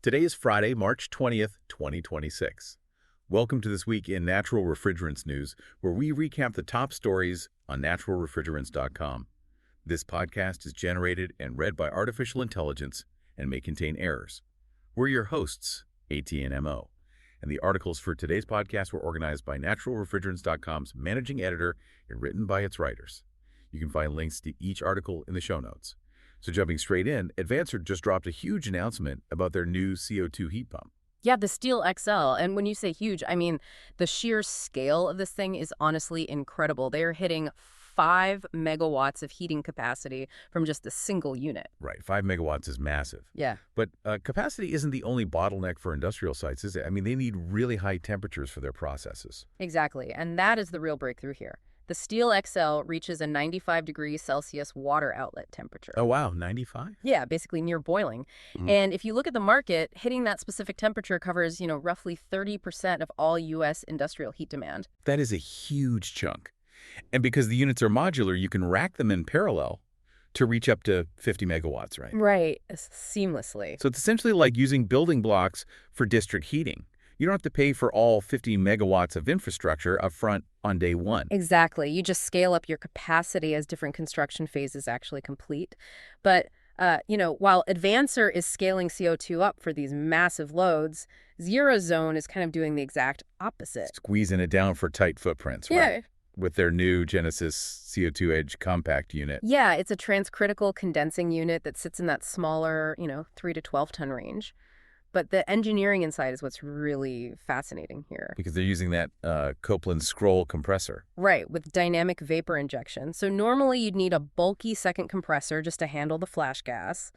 Today is Friday, March 20th, 2026. Welcome to This Week in Natural Refrigerants News, where we recap the top stories on naturalrefrigerants.com. This podcast is generated and read by artificial intelligence and may contain errors. We're your hosts, AT and MO, and the articles for today's podcast were organized by naturalrefrigerants.com's managing editor and written by its writers. You can find links to each article in the show notes. So jumping straight in, Advancer just dropped a huge announcement about their new CO2 heat pump. Yeah, the Steel XL. And when you say huge, I mean the sheer scale of this thing is honestly incredible. They are hitting 5 megawatts of heating capacity from just a single unit. Right, 5 megawatts is massive. Yeah. But capacity isn't the only bottleneck for industrial sites, is it? I mean, they need really high temperatures for their processes. Exactly. And that is the real breakthrough here. The Steel XL reaches a 95 degrees Celsius water outlet temperature. Oh, wow, 95? Yeah, basically near boiling. And if you look at the market, hitting that specific temperature covers, roughly 30% of all U.S. industrial heat demand. That is a huge chunk. And because the units are modular, you can rack them in parallel to reach up to 50 megawatts, right? Right, seamlessly. So it's essentially like using building blocks for district heating. You don't have to pay for all 50 megawatts of infrastructure up front on day one. Exactly. You just scale up your capacity as different construction phases actually complete. But, while Advancer is scaling CO2 up for these massive loads, Zero Zone is kind of doing the exact opposite. Squeezing it down for tight footprints, Yeah. right? With their new Genesis CO2 Edge compact unit. Yeah, it's a transcritical condensing unit that sits in that smaller, 3 to 12 ton range. But the engineering inside is what's really fascinating here. Because they're using that Copeland scroll compressor. Right, with dynamic vapor injection. So normally you'd need a bulky second compressor just to handle the flash gas.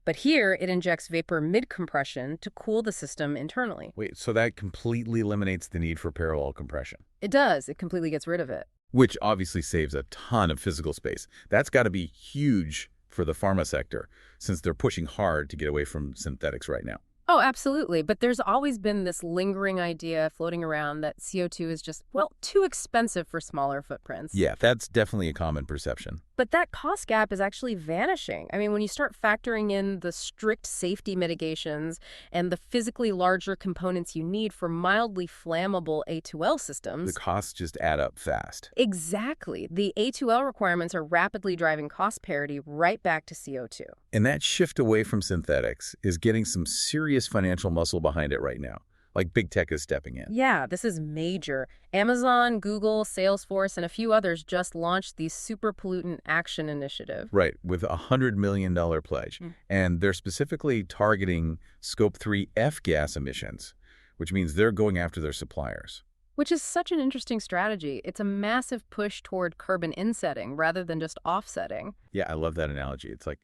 But here it injects vapor mid-compression to cool the system internally. Wait, so that completely eliminates the need for parallel compression? It does. It completely gets rid of it. Which obviously saves a ton of physical space. That's got to be huge for the pharma sector, since they're pushing hard to get away from synthetics right now. Oh, absolutely. But there's always been this lingering idea floating around that CO2 is just, too expensive for smaller footprints. Yeah, that's definitely a common perception. But that cost gap is actually vanishing. I mean, when you start factoring in the strict safety mitigations and the physically larger components you need for mildly flammable A2L systems. The costs just add up fast. Exactly. The A2L requirements are rapidly driving cost parity right back to CO2. And that shift away from synthetics is getting some serious financial muscle behind it right now. Like big tech is stepping in. Yeah, this is major. Amazon, Google, Salesforce, and a few others just launched the Super Pollutant Action Initiative. Right, with a $100 million pledge. And they're specifically targeting Scope 3 F-gas emissions, which means they're going after their suppliers. Which is such an interesting strategy. It's a massive push toward carbon insetting rather than just offsetting. Yeah, I love that analogy. It's like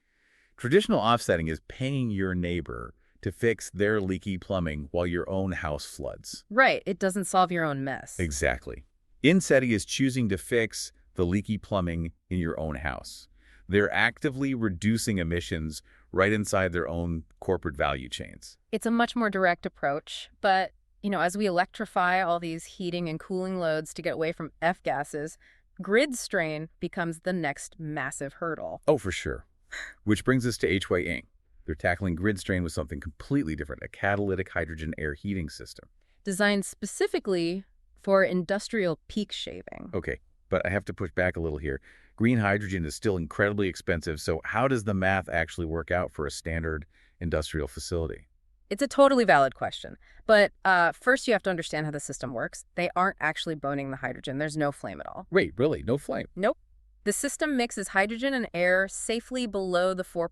traditional offsetting is paying your neighbor to fix their leaky plumbing while your own house floods. Right. It doesn't solve your own mess. Exactly. Insetting is choosing to fix the leaky plumbing in your own house. They're actively reducing emissions right inside their own corporate value chains. It's a much more direct approach, but, as we electrify all these heating and cooling loads to get away from F-gases, grid strain becomes the next massive hurdle. Oh, for sure. Which brings us to HY Inc. They're tackling grid strain with something completely different, a catalytic hydrogen air heating system. Designed specifically for industrial peak shaving. Okay, but I have to push back a little here. Green hydrogen is still incredibly expensive, so how does the math actually work out for a standard industrial facility? It's a totally valid question. But first you have to understand how the system works. They aren't actually boning the hydrogen. There's no flame at all. Wait, really? No flame? Nope. The system mixes hydrogen and air safely below the 4%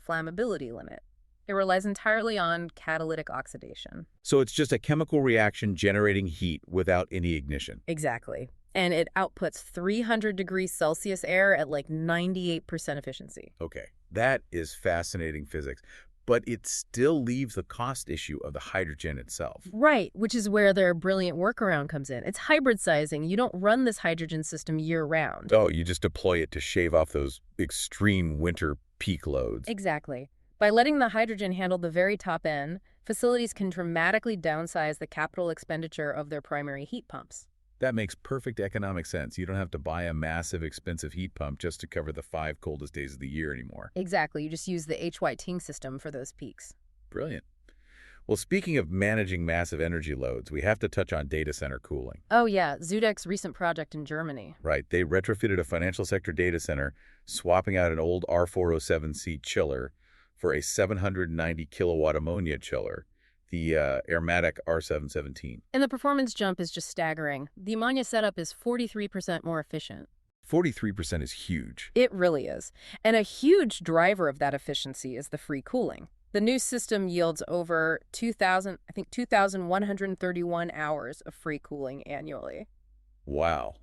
flammability limit. It relies entirely on catalytic oxidation. So it's just a chemical reaction generating heat without any ignition. Exactly. And it outputs 300 degrees Celsius air at like 98% efficiency. Okay, that is fascinating physics. But it still leaves the cost issue of the hydrogen itself. Right, which is where their brilliant workaround comes in. It's hybrid sizing. You don't run this hydrogen system year-round. Oh, you just deploy it to shave off those extreme winter peak loads. Exactly. By letting the hydrogen handle the very top end, facilities can dramatically downsize the capital expenditure of their primary heat pumps. That makes perfect economic sense. You don't have to buy a massive, expensive heat pump just to cover the 5 coldest days of the year anymore. Exactly. You just use the HY Ting system for those peaks. Brilliant. Well, speaking of managing massive energy loads, we have to touch on data center cooling. Oh yeah, Zudek's recent project in Germany. Right, they retrofitted a financial sector data center, swapping out an old R407C chiller for a 790 kilowatt ammonia chiller, the Airmatic R717. And the performance jump is just staggering. The ammonia setup is 43% more efficient. 43% is huge. It really is. And a huge driver of that efficiency is the free cooling. The new system yields over 2,131 hours of free cooling annually. Wow.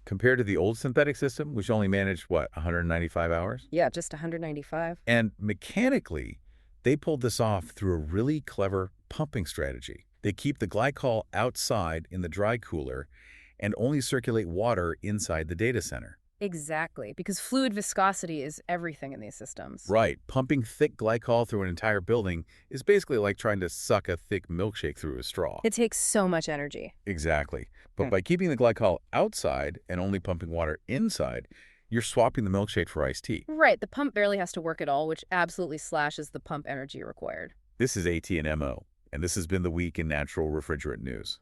Compared to the old synthetic system, which only managed, what, 195 hours? Yeah, just 195. And mechanically, they pulled this off through a really clever pumping strategy. They keep the glycol outside in the dry cooler and only circulate water inside the data center. Exactly, because fluid viscosity is everything in these systems. Right. Pumping thick glycol through an entire building is basically like trying to suck a thick milkshake through a straw. It takes so much energy. Exactly. But by keeping the glycol outside and only pumping water inside, you're swapping the milkshake for iced tea. Right, the pump barely has to work at all, which absolutely slashes the pump energy required. This is AT&MO, and this has been the Week in Natural Refrigerant News.